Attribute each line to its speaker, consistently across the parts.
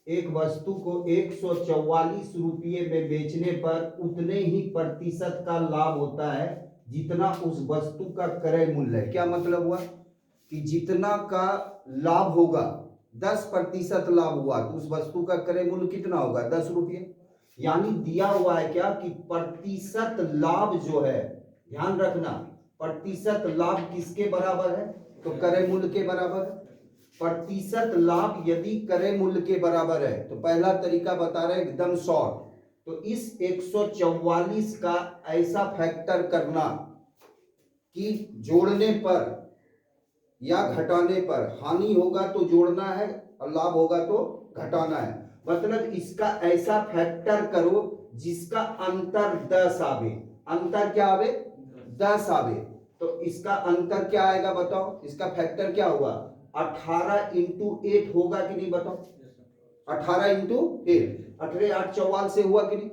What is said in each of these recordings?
Speaker 1: एक वस्तु को 144 रुपये में बेचने पर उतने ही प्रतिशत का लाभ होता है जितना उस वस्तु का क्रय मूल्य है। क्या मतलब हुआ कि जितना का लाभ होगा 10% लाभ हुआ तो उस वस्तु का क्रय मूल्य कितना होगा 10 रुपये। यानी दिया हुआ है क्या कि प्रतिशत लाभ जो है, ध्यान रखना, प्रतिशत लाभ किसके बराबर है तो क्रय मूल्य के बराबर है। प्रतिशत लाभ यदि क्रय मूल्य के बराबर है तो पहला तरीका बता रहे एकदम शॉर्ट, तो इस 144 का ऐसा फैक्टर करना कि जोड़ने पर या घटाने पर हानि होगा तो जोड़ना है और लाभ होगा तो घटाना है। मतलब इसका ऐसा फैक्टर करो जिसका अंतर 10 आवे। अंतर क्या आवे 10 आवे। तो इसका अंतर क्या आएगा बताओ, इसका फैक्टर क्या हुआ 18 इंटू 8 होगा कि नहीं बताओ। 18 इंटू 8, 18 8 44 से हुआ कि नहीं।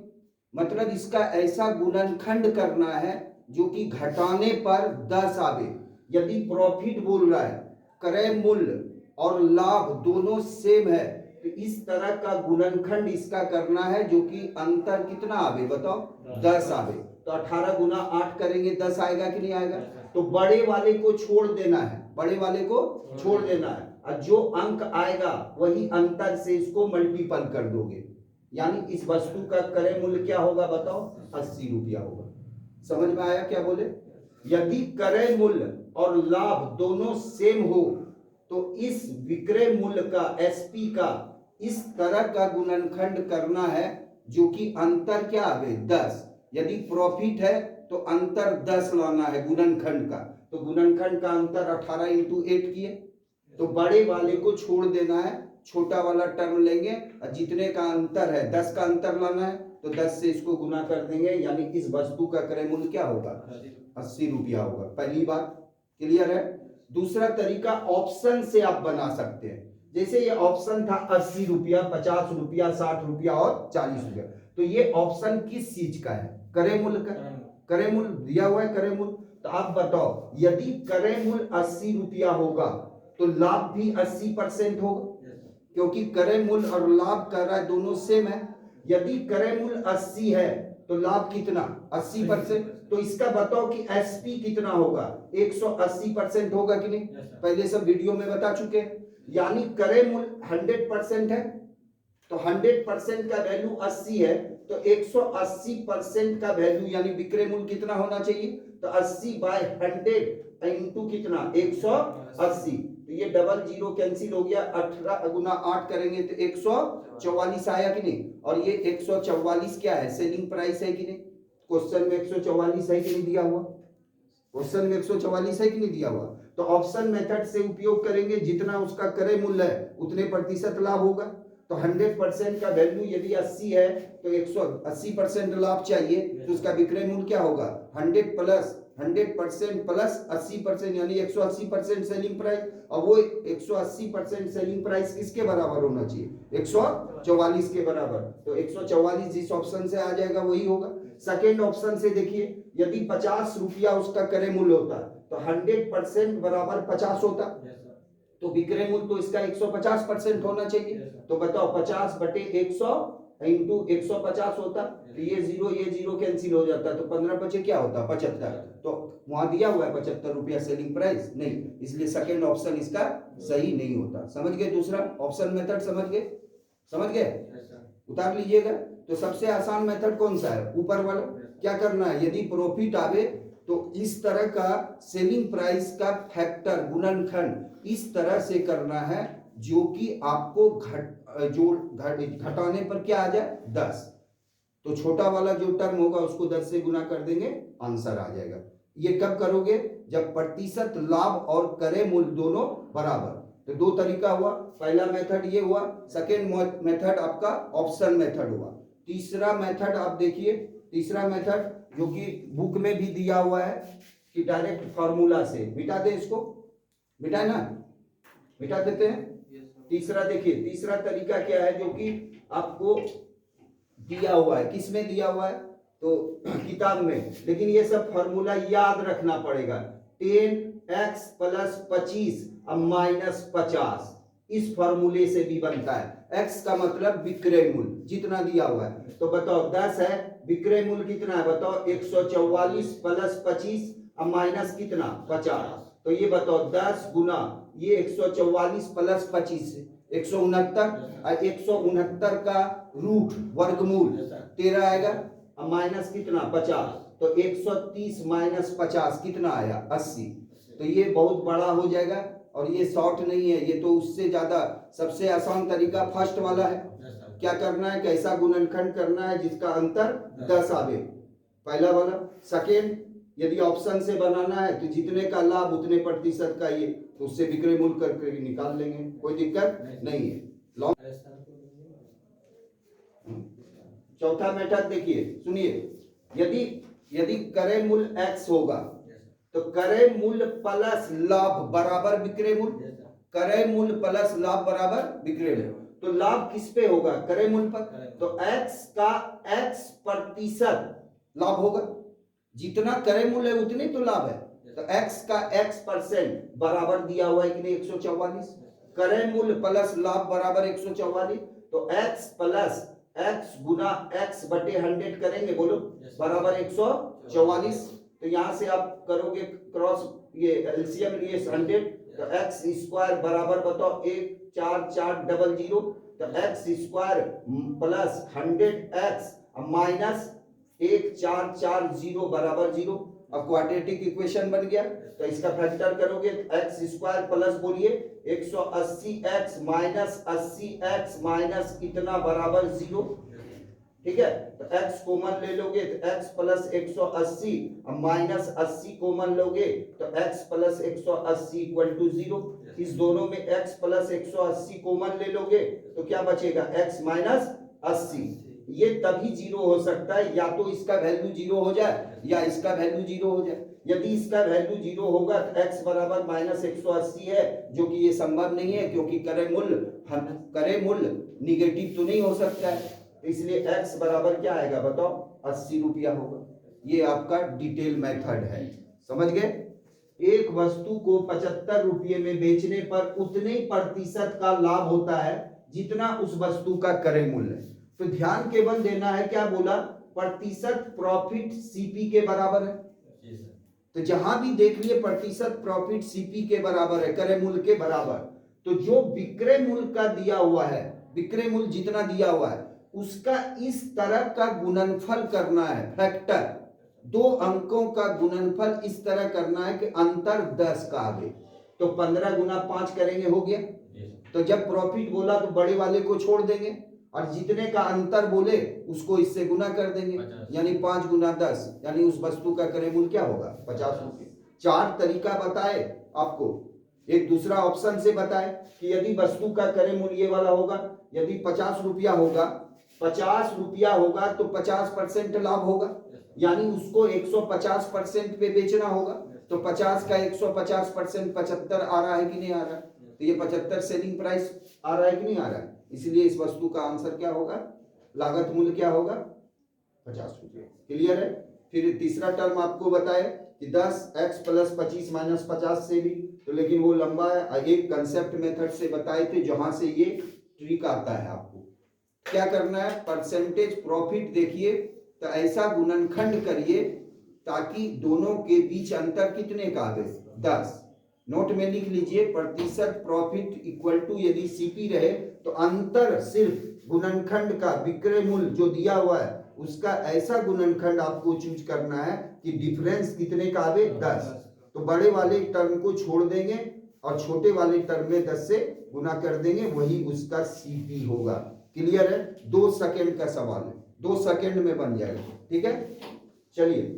Speaker 1: मतलब इसका ऐसा गुणनखंड करना है जो कि घटाने पर 10 आवे। यदि प्रॉफिट बोल रहा है, क्रय मूल्य और लाभ दोनों सेम है तो इस तरह का गुणनखंड इसका करना है जो कि अंतर कितना आवे बताओ 10 आवे। तो 18 गुना 8 करेंगे 10 आएगा कि नहीं आएगा। तो बड़े वाले को छोड़ देना है, बड़े वाले को छोड़ देना है और जो अंक आएगा वही अंतर से इसको मल्टीपल कर दोगे। यानी इस वस्तु का क्रय मूल्य क्या होगा बताओ 80 रुपया होगा। समझ में आया क्या बोले। यदि क्रय मूल्य और लाभ दोनों सेम हो तो इस विक्रय मूल्य का एसपी का इस तरह का गुणनखंड करना है जो कि अंतर क्या आवे 10। यदि प्रॉफिट है तो अंतर 10 लाना है गुणनखंड का। तो गुणनखंड का अंतर 18 इंटू 8 किए तो बड़े वाले को छोड़ देना है, छोटा वाला टर्म लेंगे और जितने का अंतर है 10 का अंतर लाना है तो 10 से इसको गुना कर देंगे। यानी इस वस्तु का क्रय मूल्य क्या होगा 80 रुपया होगा। पहली बात क्लियर है। दूसरा तरीका ऑप्शन से आप बना सकते हैं। जैसे ये ऑप्शन था 80 रुपया, 50 रुपया, 60 रुपया और 40 रुपया। तो ये ऑप्शन किस चीज का है क्रय मूल्य का। क्रय मूल्य दिया हुआ है क्रय मूल्य। तो आप बताओ यदि क्रय मूल्य 80 रुपया होगा तो लाभ भी 80% होगा क्योंकि क्रय मूल्य और लाभ कर रहा है दोनों सेम है। यदि क्रय मूल्य 80 है तो लाभ कितना 80%। तो इसका बताओ कि एसपी कितना होगा 180% होगा कि नहीं। पहले सब वीडियो में बता चुके हैं। यानी क्रय मूल्य 100% है तो 100% का वैल्यू 80 है तो 180% का वैल्यू यानी विक्रय मूल्य कितना होना चाहिए तो 80/100 इंटू कितना 180। तो ये डबल जीरो कैंसिल हो गया, 18 गुना 8 करेंगे तो 144 आया कि नहीं। और ये 144 क्या है सेलिंग प्राइस है कि नहीं। क्वेश्चन में 144 है कि नहीं दिया हुआ, क्वेश्चन में 144 है कि नहीं दिया हुआ। तो ऑप्शन मेथड से उपयोग करेंगे, जितना उसका क्रय मूल्य है उतने प्रतिशत लाभ होगा। तो 100% का वैल्यू यदि 80 है तो 180% लाभ चाहिए तो उसका विक्रय मूल्य क्या होगा 100% प्लस 80% यानी 180% सेलिंग प्राइस। और वो 180% सेलिंग प्राइस किसके बराबर होना चाहिए 144 के बराबर। तो 144 जिस ऑप्शन से आ जाएगा वही होगा। सेकेंड ऑप्शन से देखिए यदि 50 रुपया उसका क्रय मूल्य होता तो 100% बराबर 50 होता तो विक्रय मूल्य तो इसका 150% होना चाहिए। तो बताओ 50/100 इंटू 150 होता तो ये जीरो कैंसिल हो जाता तो 15 बचे क्या होता 75। तो वहां दिया हुआ है 75 रुपया सेलिंग प्राइस नहीं, इसलिए सेकेंड ऑप्शन इसका सही नहीं होता। समझ गए दूसरा ऑप्शन मेथड समझ गए, समझ गए उतार लीजिएगा। तो सबसे आसान मेथड कौन सा है ऊपर वाला। क्या करना है यदि प्रॉफिट आवे तो इस तरह का सेलिंग प्राइस का फैक्टर गुणनखंड इस तरह से करना है जो कि आपको घटाने पर क्या आ जाए 10। तो छोटा वाला जो टर्म होगा उसको 10 से गुना कर देंगे आंसर आ जाएगा। ये कब करोगे जब प्रतिशत लाभ और क्रय मूल्य दोनों बराबर। तो दो तरीका हुआ, पहला मेथड ये हुआ, सेकेंड मेथड आपका ऑप्शन मेथड हुआ। तीसरा मेथड आप देखिए, तीसरा मेथड जो कि बुक में भी दिया हुआ है कि डायरेक्ट फार्मूला से मिटा दे, इसको मिटाए ना, मिटा देते हैं। तीसरा देखिए, तीसरा तरीका क्या है जो कि आपको दिया हुआ है, किसमें दिया हुआ है तो किताब में, लेकिन ये सब फार्मूला याद रखना पड़ेगा। 10 x प्लस 25 अब माइनस 50, इस फॉर्मूले से भी बनता है। x का मतलब विक्रय मूल्य जितना दिया हुआ है, तो बताओ 10 है, विक्रय मूल्य कितना है बताओ 144 प्लस 25 अब माइनस कितना 50, तो ये बताओ 10 गुना ये 144 प्लस 25 169 और 169 का रूट वर्गमूल 13 आएगा, अब माइनस कितना 50, तो 130 माइनस 50 कितना आया 80, तो ये बहुत बड़ा हो जाएगा और ये शॉर्ट नहीं है, ये तो उससे ज्यादा सबसे आसान तरीका फर्स्ट वाला है। क्या करना है, कैसा गुणनखंड करना है जिसका अंतर 10 आवे, पहला वाला। सेकेंड, यदि ऑप्शन से बनाना है तो जितने का लाभ उतने प्रतिशत का ये, तो उससे विक्रय मूल्य करके निकाल लेंगे, कोई दिक्कत नहीं है। चौथा मेथड देखिए सुनिए, यदि क्रय मूल्य x होगा तो क्रय मूल्य प्लस लाभ बराबर विक्रय मूल्य, क्रय मूल्य प्लस लाभ बराबर विक्रय मूल्य, तो लाभ किस पे होगा क्रय मूल्य पर, तो x का x प्रतिशत लाभ होगा, जितना क्रय मूल्य है उतने तो लाभ है, तो x का x% बराबर दिया हुआ है कि नहीं 144, क्रय मूल्य प्लस लाभ बराबर 144, तो x प्लस x गुना x बटे 100 करेंगे बोलो बराबर 144, तो यहां से आप करोगे क्रॉस ये एलसीएम लिए 100, तो x स्क्वायर बराबर बताओ 14400, तो x square plus 100x minus 1440 बराबर 0, अब क्वाड्रेटिक इक्वेशन बन गया, तो इसका फैक्टर करोगे x स्क्वायर प्लस बोलिए 180x माइनस 80x माइनस कितना बराबर 0, ठीक है, तो x कॉमन ले लोगे तो x प्लस 180 माइनस 80 कॉमन लोगे तो x प्लस 180 इक्वल टू 0, इस दोनों में x प्लस 180 कॉमन ले लोगे तो क्या बचेगा x माइनस 80, ये तभी 0 हो सकता है या तो इसका वैल्यू 0 हो जाए या इसका वैल्यू 0 हो जाए, यदि इसका वैल्यू 0 होगा तो x बराबर माइनस 180 है, जो कि ये संभव नहीं है क्योंकि क्रय मूल्य निगेटिव तो नहीं हो सकता है, इसलिए x बराबर क्या आएगा बताओ 80 रुपया होगा। ये आपका डिटेल मेथड है, समझ गए। एक वस्तु को 75 रुपये में बेचने पर उतने प्रतिशत का लाभ होता है जितना उस वस्तु का क्रय मूल्य है, तो ध्यान केवल देना है क्या बोला, प्रतिशत प्रॉफिट सीपी के बराबर है, तो जहां भी देख लिए प्रतिशत प्रॉफिट सीपी के बराबर है क्रय मूल्य के बराबर, तो जो विक्रय मूल्य का दिया हुआ है, विक्रय मूल्य जितना दिया हुआ है उसका इस तरह का गुणनफल करना है, फैक्टर 2 अंकों का गुणनफल इस तरह करना है कि अंतर 10 का आगे, तो 15 गुना 5 करेंगे हो गया, तो जब प्रॉफिट बोला तो बड़े वाले को छोड़ देंगे और जितने का अंतर बोले उसको इससे गुना कर देंगे, यानी 5 गुना 10, यानी उस वस्तु का क्रय मूल्य क्या होगा 50 रुपये। 4 तरीका बताए आपको, एक दूसरा ऑप्शन से बताए कि यदि वस्तु का क्रय मूल्य ये वाला होगा, यदि 50 रुपया होगा, 50 रुपया होगा तो 50% लाभ होगा, यानी उसको 150% पे बेचना होगा, तो 50 का 150% 75 आ रहा है कि नहीं आ रहा, तो ये 75 सेलिंग प्राइस आ रहा है कि नहीं आ रहा है, इसलिए इस वस्तु का आंसर क्या होगा, लागत मूल्य क्या होगा 50 रुपये। क्लियर है। फिर तीसरा टर्म आपको बताए कि 10x प्लस 25 माइनस 50 से भी, तो लेकिन वो लंबा है, एक कंसेप्ट मेथड से बताए थे जहां से ये ट्रिक आता है। आपको क्या करना है, परसेंटेज प्रॉफिट देखिए तो ऐसा गुणनखंड करिए ताकि दोनों के बीच अंतर कितने का आवे 10, नोट में लिख लीजिए प्रतिशत प्रॉफिट इक्वल टू यदि सीपी रहे तो अंतर सिर्फ गुणनखंड का विक्रय मूल्य जो दिया हुआ है उसका ऐसा गुणनखंड आपको चूज करना है कि डिफरेंस कितने का आवे 10, तो बड़े वाले टर्म को छोड़ देंगे और छोटे वाले टर्म में 10 से गुना कर देंगे, वही उसका सीपी होगा। क्लियर है, 2 सेकंड का सवाल है, 2 सेकंड में बन जाएगा, ठीक है। चलिए,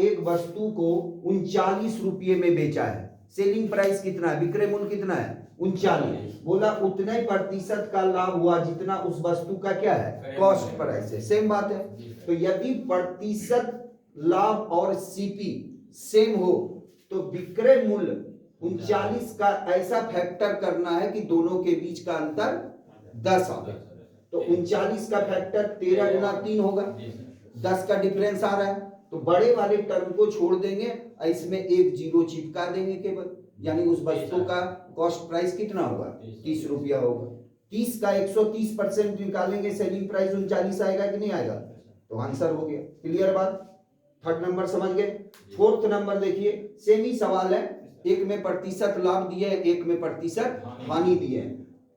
Speaker 1: एक वस्तु को 39 रुपये में बेचा है, सेलिंग प्राइस कितना है, विक्रय मूल्य कितना है 39, बोला उतने प्रतिशत का लाभ हुआ जितना उस वस्तु का क्या है कॉस्ट प्राइस है, सेम बात है। तो यदि प्रतिशत लाभ और सीपी सेम हो तो विक्रय मूल्य 39 का ऐसा फैक्टर करना है कि दोनों के बीच का अंतर 10 आवे, तो 39 का फैक्टर 13 गुना 3 होगा, 10 का डिफरेंस आ रहा है, तो बड़े वाले टर्म को छोड़ देंगे, इसमें एक जीरो चिपका देंगे केवल, यानी उस वस्तु का कॉस्ट प्राइस कितना होगा, 30 रुपया होगा। 30 का 130% निकालेंगे, सेलिंग प्राइस 39 आएगा कि नहीं आएगा, तो आंसर हो गया। क्लियर बात, थर्ड नंबर समझ गए। फोर्थ नंबर देखिए, सेम ही सवाल है, एक में प्रतिशत लाभ दिए, एक में प्रतिशत हानि दिए।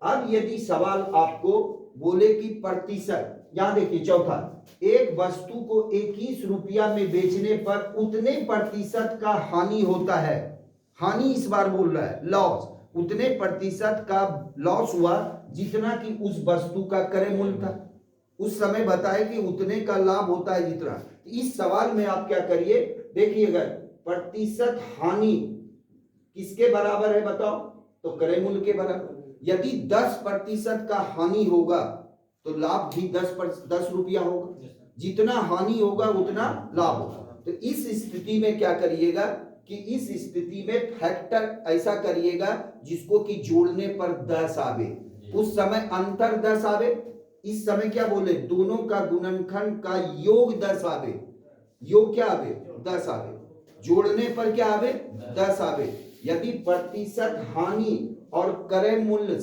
Speaker 1: अब यदि सवाल आपको बोले कि प्रतिशत, यहां देखिए चौथा, एक वस्तु को 21 रुपया में बेचने पर उतने प्रतिशत का हानि होता है, हानि इस बार बोल रहा है, लॉस, उतने प्रतिशत का लॉस हुआ जितना कि उस वस्तु का क्रय मूल्य था। उस समय बताए कि उतने का लाभ होता है जितना। इस सवाल में आप क्या करिए, देखिएगा प्रतिशत हानि किसके बराबर है बताओ, तो क्रय मूल्य के बराबर। यदि 10% का हानि होगा तो लाभ भी 10 रुपया होगा, जितना हानि होगा उतना लाभ होगा। तो इस स्थिति में क्या करिएगा कि इस स्थिति में फैक्टर ऐसा करिएगा जिसको कि जोड़ने पर 10 आवे, उस समय अंतर 10 आवे। इस समय क्या बोले, दोनों का गुणनखंड का योग 10 आवे, योग क्या आवे, 10 आवे, जोड़ने पर क्या आवे, 10 आवे। यदि प्रतिशत हानि और क्रय मूल्य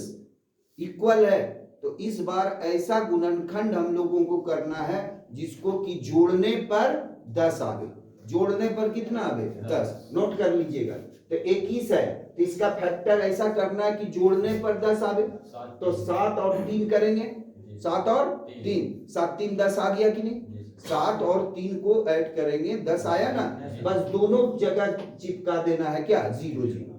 Speaker 1: इक्वल है तो इस बार ऐसा गुणनखंड हम लोगों को करना है जिसको कि जोड़ने पर 10 आवे, जोड़ने पर कितना आवे, 10। नोट कर लीजिएगा, तो 21 है तो इसका फैक्टर ऐसा करना है कि जोड़ने पर 10 आवे, तो 7 और 3 करेंगे, 7 और 3, 7 3 10 आ गया कि नहीं, 7 और 3 को ऐड करेंगे, 10 आया ना, बस दोनों जगह चिपका देना है क्या, 0 0,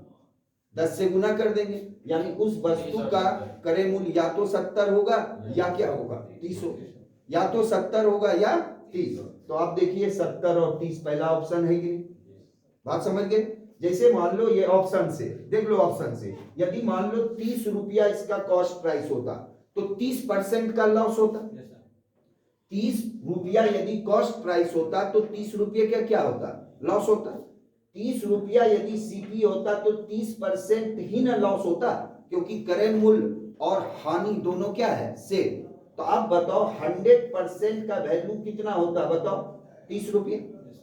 Speaker 1: 10 से गुना कर देंगे, यानी उस वस्तु का क्रय मूल्य या तो 70 होगा या क्या होगा, 30 होगा, या तो 70 होगा या 30। तो आप देखिए 70 और 30 पहला ऑप्शन है कि नहीं, बात समझ गए। जैसे मान लो ये ऑप्शन से देख लो, ऑप्शन से यदि मान लो 30 रुपया इसका कॉस्ट प्राइस होता तो 30% का लॉस होता। 30 रुपया यदि कॉस्ट प्राइस होता तो 30 रुपये का क्या होता, लॉस होता। 30 रुपया यदि सीपी होता तो 30% ही ना लॉस होता, क्योंकि क्रय मूल्य और हानि दोनों क्या है, से। तो आप बताओ 100% का वैल्यू कितना होता, बताओ 30 रुपये,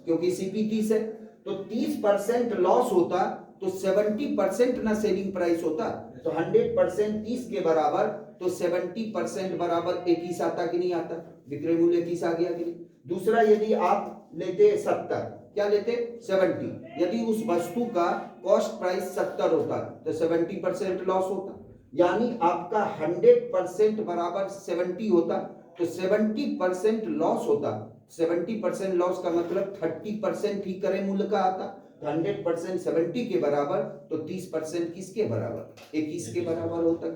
Speaker 1: क्योंकि सीपी 30 है, तो 30% लॉस होता तो 70% ना सेलिंग प्राइस होता, तो 100% 30 के बराबर, तो 70% बराबर 21 आता कि नहीं आता, विक्रय मूल्य 21 आ गया कि नहीं। दूसरा, यदि आप लेते 70, क्या लेते 70, यदि उस वस्तु का कॉस्ट प्राइस 70 होता तो 70% लॉस होता, यानी आपका 100% बराबर 70 होता, तो 70% लॉस होता। 70% लॉस का मतलब 30% ही क्रय मूल्य का आता, तो 100% 70 के बराबर, तो 30% किसके बराबर, 21 के बराबर होता।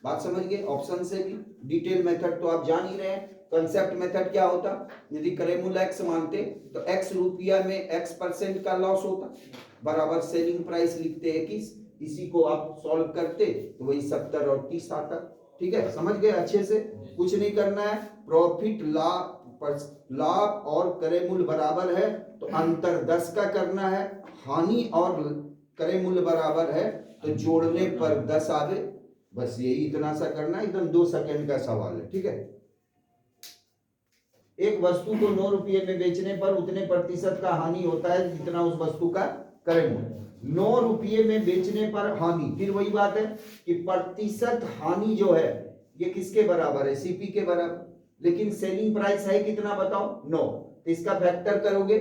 Speaker 1: बात समझ गए। ऑप्शन से भी डिटेल मेथड तो आप जान ही रहे हैं। कंसेप्ट मेथड क्या होता, यदि क्रय मूल्य x मानते तो x रुपया में x% का लॉस होता, बराबर सेलिंग प्राइस लिखते 21, इसी को आप सॉल्व करते तो वही 70 और 30 आता। ठीक है, समझ गए अच्छे से, कुछ नहीं करना है। प्रॉफिट लाभ और क्रय मूल्य बराबर है तो अंतर 10 का करना है, हानि और क्रय मूल्य बराबर है तो जोड़ने पर 10 आवे, बस यही इतना सा करना, एकदम 2 सेकंड का सवाल है। ठीक है, एक वस्तु को 9 रुपये में बेचने पर उतने प्रतिशत का हानि होता है जितना उस वस्तु का क्रय मूल्य। 9 रुपये में बेचने पर हानि, फिर वही बात है कि प्रतिशत हानि जो है ये किसके बराबर है, सीपी के बराबर, लेकिन सेलिंग प्राइस है कितना बताओ, 9, तो इसका फैक्टर करोगे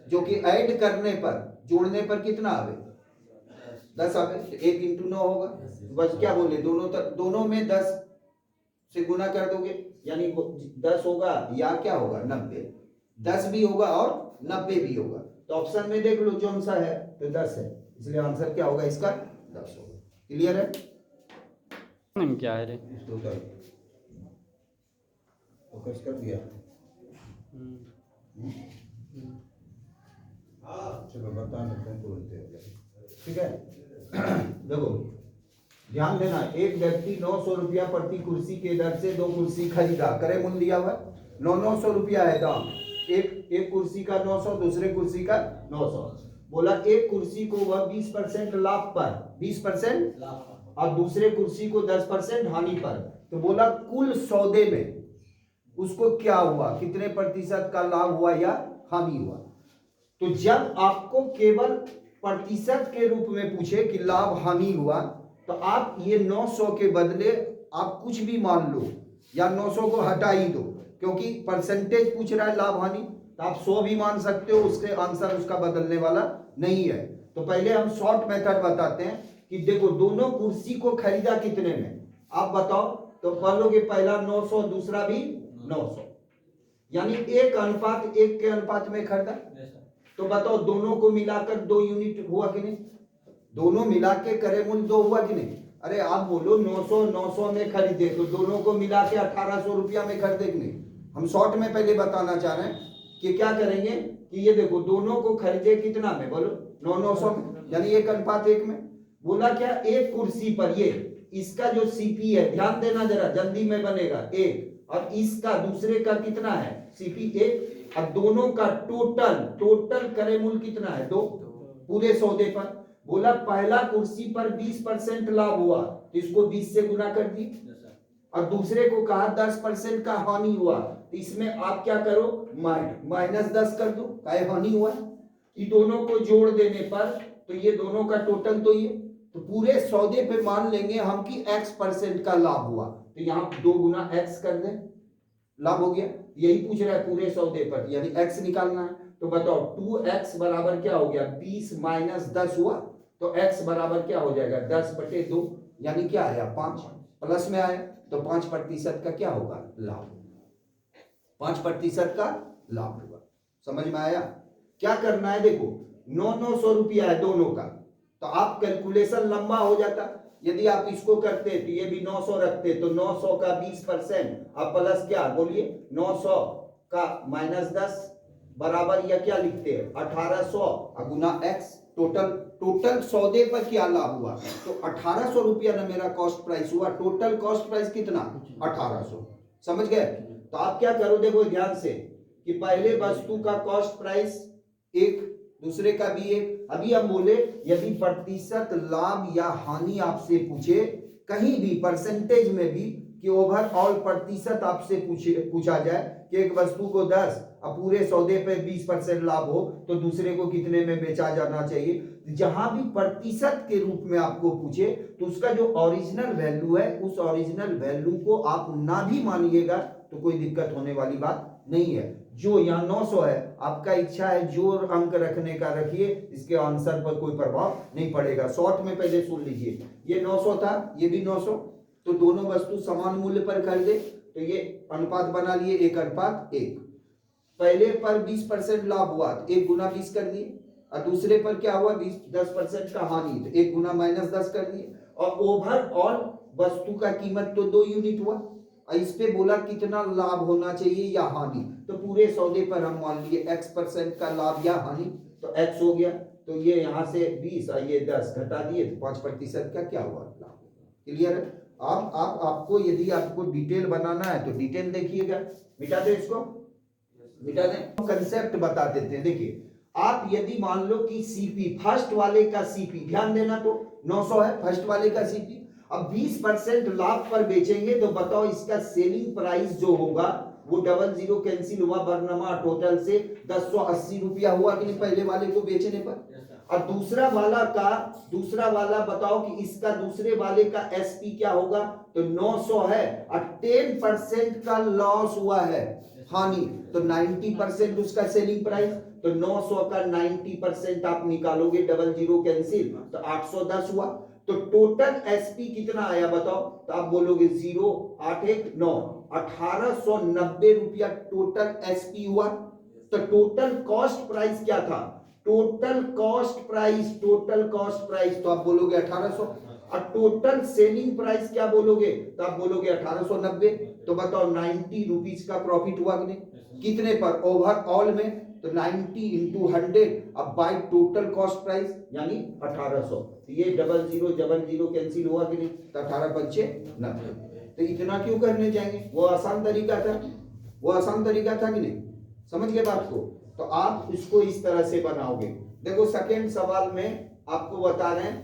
Speaker 1: जो कि ऐड करने पर, जोड़ने पर कितना आवे, 10 आवे, 1 × 9 होगा, बस क्या बोले, दोनों में 10 से गुना कर दोगे, यानी 10 होगा या क्या होगा, 90, 10 भी होगा और 90 भी होगा। तो ऑप्शन में देख लो जो सा है तो 10 है, इसलिए आंसर क्या होगा इसका, 10 होगा। क्लियर है,
Speaker 2: क्या है रे,
Speaker 1: फोकस कर दिया। चलो बता बोलते हैं, ठीक है। देखो ध्यान देना, एक व्यक्ति 900 रुपया प्रति कुर्सी के दर से 2 कुर्सी खरीदा, क्रय मूल्य दिया हुआ 900 रुपया है दाम, एक कुर्सी का 900, दूसरे कुर्सी का 900। बोला एक कुर्सी को वह 20% लाभ पर, 20% और दूसरे कुर्सी को 10% हानि पर, तो बोला कुल सौदे में उसको क्या हुआ, कितने प्रतिशत का लाभ हुआ या हानि हुआ। तो जब आपको केवल प्रतिशत के रूप में पूछे कि लाभ हानि हुआ, तो आप ये 900 के बदले आप कुछ भी मान लो या 900 को हटा ही दो, क्योंकि परसेंटेज पूछ रहा है लाभ हानि, तो आप 100 भी मान सकते हो, उसके आंसर उसका बदलने वाला नहीं है। तो पहले हम शॉर्ट मेथड बताते हैं कि देखो दोनों कुर्सी को खरीदा कितने में, आप बताओ। तो बोलोगे पहला 900, दूसरा भी 900, यानी 1:1 के अनुपात में खरीदा। तो बताओ दोनों को मिलाकर 2 यूनिट हुआ कि नहीं, दोनों मिला के क्रय मूल्य 2 हुआ कि नहीं। अरे आप बोलो 900 में खरीदे, तो दोनों को मिला के 1800 रुपया में खरीदे कि नहीं। हम शॉर्ट में पहले बताना चाह रहे हैं कि क्या करेंगे कि ये देखो दोनों को खरीदे कितना में, बोलो 900 में, यानी 1:1 में। बोला क्या, एक कुर्सी पर ये इसका जो सीपी है, ध्यान देना जरा, जल्दी में बनेगा 1, और इसका दूसरे का कितना है सीपी 1, और दोनों का टोटल क्रय मूल्य कितना है 2 पूरे सौदे पर। बोला पहला कुर्सी पर 20% लाभ हुआ, तो इसको 20 से गुना कर दी, और दूसरे को कहा 10% का हानि हुआ, तो इसमें आप क्या करो -10 कर दो, काय हानि हुआ। ये दोनों को जोड़ देने पर तो ये दोनों का टोटल, तो ये तो पूरे सौदे पे मान लेंगे हम कि x% का लाभ हुआ, तो यहाँ 2 गुना x कर दे, लाभ हो गया। यही पूछ रहा है पूरे सौदे पर, यानी x निकालना है। तो बताओ 2x बराबर क्या हो गया, 20 - 10 हुआ, तो x बराबर क्या हो जाएगा 10/2, यानी क्या आया 5, प्लस में आया, तो 5% का क्या होगा लाभ, 5% का लाभ होगा। समझ में आया। क्या करना है, देखो 900 रुपया है दोनों का, तो आप कैलकुलेशन लंबा हो जाता। यदि आप इसको करते तो ये भी 900 रखते, तो 900 का 20% आप प्लस क्या बोलिए 900 का -10 बराबर, या क्या लिखते हैं 1800 गुना x। टोटल सौदे पर क्या लाभ हुआ, तो 1800 रुपया ना मेरा कॉस्ट प्राइस हुआ, टोटल कॉस्ट प्राइस कितना 1800। समझ गए। तो आप क्या करो, देखो ध्यान से कि पहले वस्तु का कॉस्ट प्राइस 1, दूसरे का भी 1। अभी हम बोले यदि प्रतिशत लाभ या हानि आपसे पूछे कहीं भी परसेंटेज में भी, कि ओवरऑल प्रतिशत आपसे पूछा जाए कि एक वस्तु को 10 और पूरे सौदे पे 20% लाभ हो, तो दूसरे को कितने में बेचा जाना चाहिए। जहां भी प्रतिशत के रूप में आपको पूछे, तो उसका जो ओरिजिनल वैल्यू है, उस ओरिजिनल वैल्यू को आप ना भी मानिएगा तो कोई दिक्कत होने वाली बात नहीं है। जो यहाँ 900 है, आपका इच्छा है जो अंक रखने का रखिए, इसके आंसर पर कोई प्रभाव नहीं पड़ेगा। शॉर्ट में पहले सुन लीजिए, ये 900 था, ये भी 900, तो दोनों वस्तु समान मूल्य पर खरीदे, तो ये अनुपात बना लिए 1:1। पहले पर 20% लाभ हुआ, तो 1 गुना 20 कर दिए, और दूसरे पर क्या हुआ 10% का हानि, तो 1 गुना -10 कर दिए, और ओवरऑल वस्तु का कीमत तो 2 यूनिट हुआ। और इस पे बोला कितना लाभ होना चाहिए या हानि, तो पूरे सौदे पर हम मान लिए x% का लाभ या हानि, तो x हो गया। तो ये यहाँ से 20 और ये 10 घटा दिए, तो 5% का क्या हुआ लाभ। क्लियर है। आपको यदि आपको डिटेल बनाना है तो डिटेल देखिएगा। मिटा दे इसको, मिटा दें। कंसेप्ट बता देते हैं। देखिए आप यदि मान लो कि सीपी फर्स्ट वाले का सीपी, ध्यान देना, तो 900 है फर्स्ट वाले का सीपी, अब 20% लाभ पर बेचेंगे, तो बताओ इसका सेलिंग प्राइस जो होगा वो 00 कैंसिल हुआ, बरनमा टोटल से 1080 रुपया हुआ कि नहीं पहले वाले को बेचने पर। और दूसरा वाला बताओ कि इसका दूसरे वाले का एसपी क्या होगा, तो 900 है, और 10% का लॉस हुआ है हानि, तो 90% उसका सेलिंग प्राइस, तो 900 का 90% आप निकालोगे, 00 कैंसिल, तो 810 हुआ। तो टोटल एसपी कितना आया बताओ, तो आप बोलोगे 0 8 1 9 1890 रुपया टोटल एसपी हुआ। तो टोटल कॉस्ट प्राइस क्या था, टोटल कॉस्ट प्राइस तो आप बोलोगे 1800, और टोटल सेलिंग प्राइस क्या बोलोगे, तो आप बोलोगे 1890। तो बताओ 90 रुपीज का प्रॉफिट हुआ कि नहीं, कितने पर ओवरऑल में, तो 90 × 100 अब बाय टोटल कॉस्ट प्राइस यानी 1800। तो ये 00 कैंसिल हुआ कि नहीं, तो 18×5 = 90। तो इतना क्यों करने जाएंगे, वो आसान तरीका था कि नहीं, समझ गए बात को। तो आप इसको इस तरह से बनाओगे। देखो सेकंड सवाल में आपको बता रहे हैं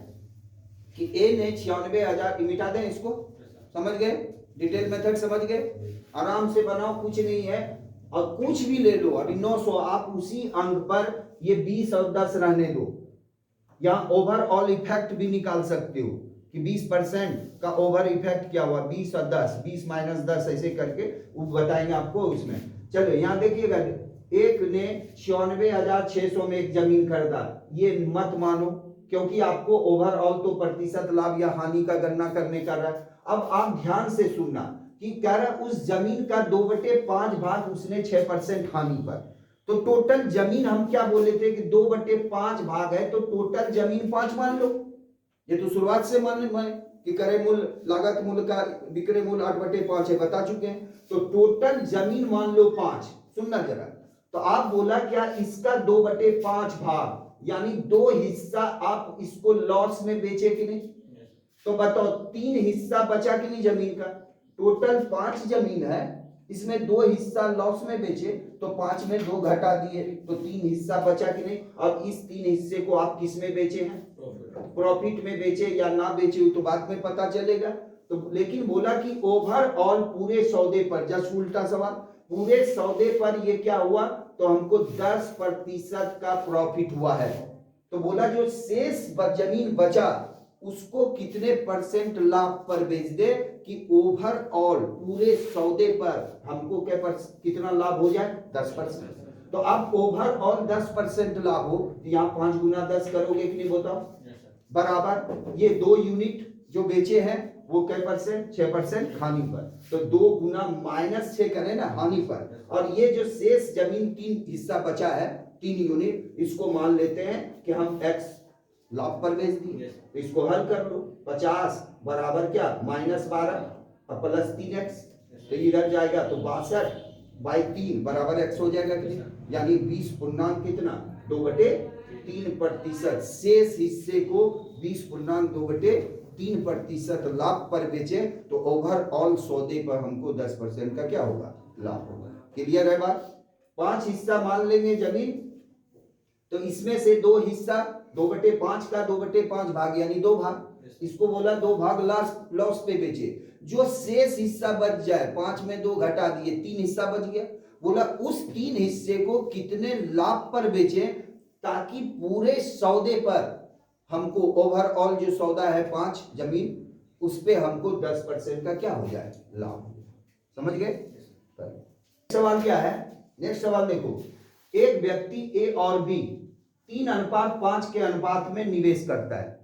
Speaker 1: कि ए ने 96,000, मिटा दें इसको, समझ गए, डिटेल मेथड समझ गए, आराम से बनाओ, कुछ नहीं है। और कुछ भी ले लो, अभी 900 आप उसी अंक पर ये 20 और 10 रहने दो। यहाँ ओवरऑल इफेक्ट भी निकाल सकते हो कि 20% का ओवर इफेक्ट क्या हुआ, 20 और 10, 20 माइनस 10 ऐसे करके वो बताएंगे आपको उसमें। चलो यहाँ देखिएगा, एक ने 96,600 में एक जमीन खरीदा, ये मत मानो क्योंकि आपको ओवरऑल तो प्रतिशत लाभ या हानि का गणना करने का रहा है। अब आप ध्यान से सुनना कि कह रहा उस जमीन का 2/5 भाग उसने 6% हानि पर, तो टोटल जमीन हम क्या बोले थे कि 2/5 भाग है, तो टोटल जमीन 5 मान लो। ये तो शुरुआत से मान कि क्रय मूल्य लागत मूल्य का विक्रय मूल्य 8/5 है, बता चुके हैं। तो टोटल जमीन मान लो 5। सुनना जरा, तो आप बोला क्या इसका 2/5 भाग यानी 2 हिस्सा आप इसको लॉस में बेचे कि नहीं? तो बताओ 3 हिस्सा बचा कि नहीं जमीन का? टोटल 5 जमीन है, इसमें 2 हिस्सा लॉस में बेचे तो 5 में 2 घटा दिए तो 3 हिस्सा बचा कि नहीं? अब इस 3 हिस्से को आप किस में बेचे हैं? प्रॉफिट में बेचे या ना बेचे तो बाद में पता चलेगा। तो लेकिन बोला कि ओवरऑल पूरे सौदे पर, जस्ट उल्टा सवाल, पूरे सौदे पर ये क्या हुआ, तो हमको 10% का प्रॉफिट हुआ है। तो बोला जो शेष जमीन बचा उसको कितने परसेंट लाभ पर बेच दे कि ओवरऑल पूरे सौदे पर हमको कितना लाभ हो जाए, 10%। तो आप ओवरऑल 10% लाभ हो तो यहाँ 5 गुना 10 करोगे कि नहीं बताओ, बराबर ये 2 यूनिट जो बेचे हैं वो क्या परसेंट, 6% हानि पर, तो 2 गुना -6 करें ना हानि पर। और ये जो शेष जमीन 3 हिस्सा बचा है 3 यूनिट, इसको मान लेते हैं कि हम x लाभ पर बेच दिए। तो इसको हल कर लो, 50 बराबर क्या -12 और प्लस 3x, तो इधर जाएगा तो 62/3 बराबर x हो जाएगा कि नहीं? यानी 20 पूर्णांक कितना 2/3%। शेष हिस्से को 20.2/3% लाभ पर बेचे तो ओवरऑल सौदे पर हमको 10% का क्या होगा, लाभ होगा। क्लियर है बात? 5 हिस्सा मान लेंगे जमीन, तो इसमें से 2 हिस्सा 2/5 का 2/5 भाग यानी 2 भाग, इसको बोला 2 भाग लॉस पे बेचे। जो शेष हिस्सा बच जाए 5 में 2 घटा दिए 3 हिस्सा बच गया, बोला उस 3 हिस्से को कितने लाभ पर बेचे ताकि पूरे सौदे पर हमको ओवरऑल जो सौदा है 5 जमीन उस पे हमको 10% का क्या हो जाए, लाभ। समझ गए? सवाल क्या है, नेक्स्ट सवाल देखो, एक व्यक्ति ए और बी 3:5 के अनुपात में निवेश करता है।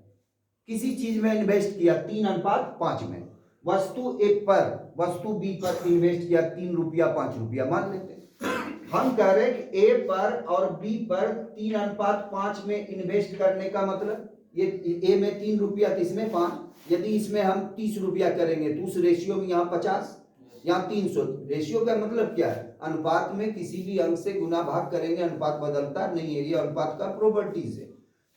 Speaker 1: किसी चीज में इन्वेस्ट किया 3:5 में, वस्तु ए पर वस्तु बी पर इन्वेस्ट किया 3 रुपया 5 रुपया मान लेते हैं। हम कह रहे हैं कि ए पर और बी पर 3:5 में इन्वेस्ट करने का मतलब ये ए में 3 रुपया तो इसमें 5, यदि इसमें हम 30 रुपया करेंगे तो उस रेशियो में यहाँ 50 यहाँ 300। रेशियो का मतलब क्या है, अनुपात में किसी भी अंक से गुना भाग करेंगे अनुपात बदलता नहीं है, ये अनुपात का प्रॉपर्टीज है।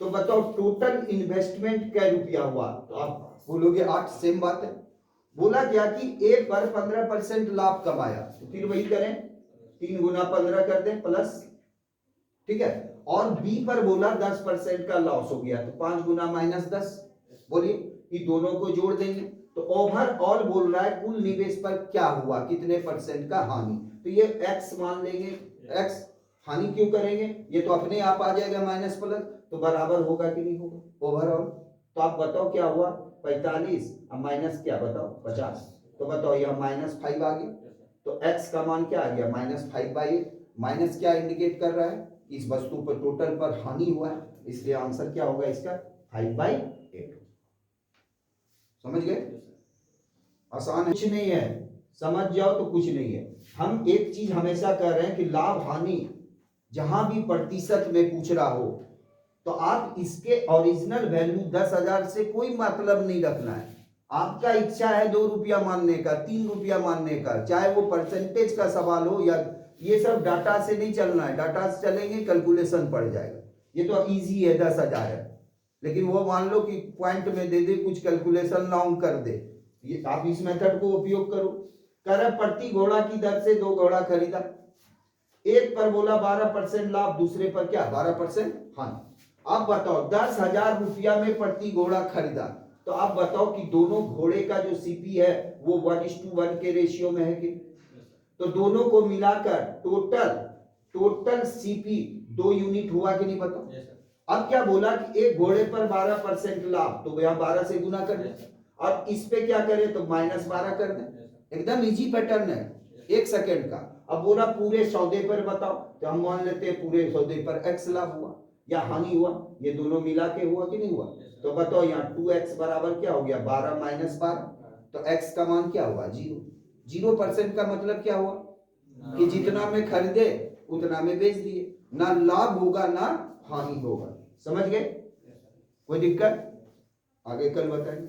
Speaker 1: तो बताओ टोटल इन्वेस्टमेंट क्या रुपया हुआ, तो आप बोलोगे 8, सेम बात है। बोला क्या कि ए पर 15% लाभ कमाया, तो फिर वही करें 3 गुना 15 कर दें प्लस, ठीक है। और बी पर बोला 10% का लॉस हो गया, तो 5 गुना -10, बोलिए ये दोनों को जोड़ देंगे तो ओवरऑल बोल रहा है कुल निवेश पर क्या हुआ, कितने % का हानि। तो ये x मान लेंगे, x हानि क्यों करेंगे, ये तो अपने आप आ जाएगा माइनस प्लस, तो बराबर होगा कि नहीं होगा ओवरऑल। तो आप बताओ क्या हुआ, 45 और माइनस क्या बताओ 50, तो बताओ यह -5 आ गया, तो x का मान क्या आ गया -5/8। माइनस क्या इंडिकेट कर रहा है, इस वस्तु पर टोटल पर हानि हुआ है, इसलिए आंसर क्या होगा इसका 5/8। समझ गए? आसान कुछ नहीं है, समझ जाओ तो कुछ नहीं है। हम एक चीज हमेशा कह रहे हैं कि लाभ हानि जहां भी प्रतिशत में पूछ रहा हो तो आप इसके ओरिजिनल वैल्यू 10,000 से कोई मतलब नहीं रखना है। आपका इच्छा है 2 रुपया मानने का, 3 रुपया मानने का, चाहे वो परसेंटेज का सवाल हो या ये सब डाटा से नहीं चलना है। डाटा से चलेंगे कैलकुलेशन पड़ जाएगा। ये तो इजी है 10,000 है, लेकिन वो मान लो कि पॉइंट में दे दे कुछ कैलकुलेशन लॉन्ग कर दे, ये आप इस मेथड को उपयोग करो। कर प्रति घोड़ा की दर से 2 घोड़ा खरीदा, एक पर बोला 12% लाभ, दूसरे पर क्या 12% हानि। आप बताओ 10,000 रुपया में प्रति घोड़ा खरीदा, तो आप बताओ कि दोनों घोड़े का जो सीपी है वो 1:1 के रेशियो में है कि, तो दोनों को मिलाकर टोटल सीपी 2 यूनिट हुआ कि नहीं बताओ। अब क्या बोला कि एक घोड़े पर 12% लाभ, तो यहाँ 12 से गुना कर दे, और इस पे क्या करें तो -12 कर दे। एकदम इजी पैटर्न है, 1 सेकेंड का। अब बोला पूरे सौदे पर बताओ, तो हम मान लेते हैं पूरे सौदे पर x लाभ हुआ या हानि हुआ, ये दोनों मिला के हुआ कि नहीं हुआ। तो बताओ यहाँ 2x बराबर क्या हो गया 12 - 12, तो x का मान क्या हुआ 0% का मतलब क्या हुआ कि जितना में खरीदे उतना में बेच दिए, ना लाभ होगा ना हानि होगा। समझ गए, कोई दिक्कत, आगे कल बताएंगे।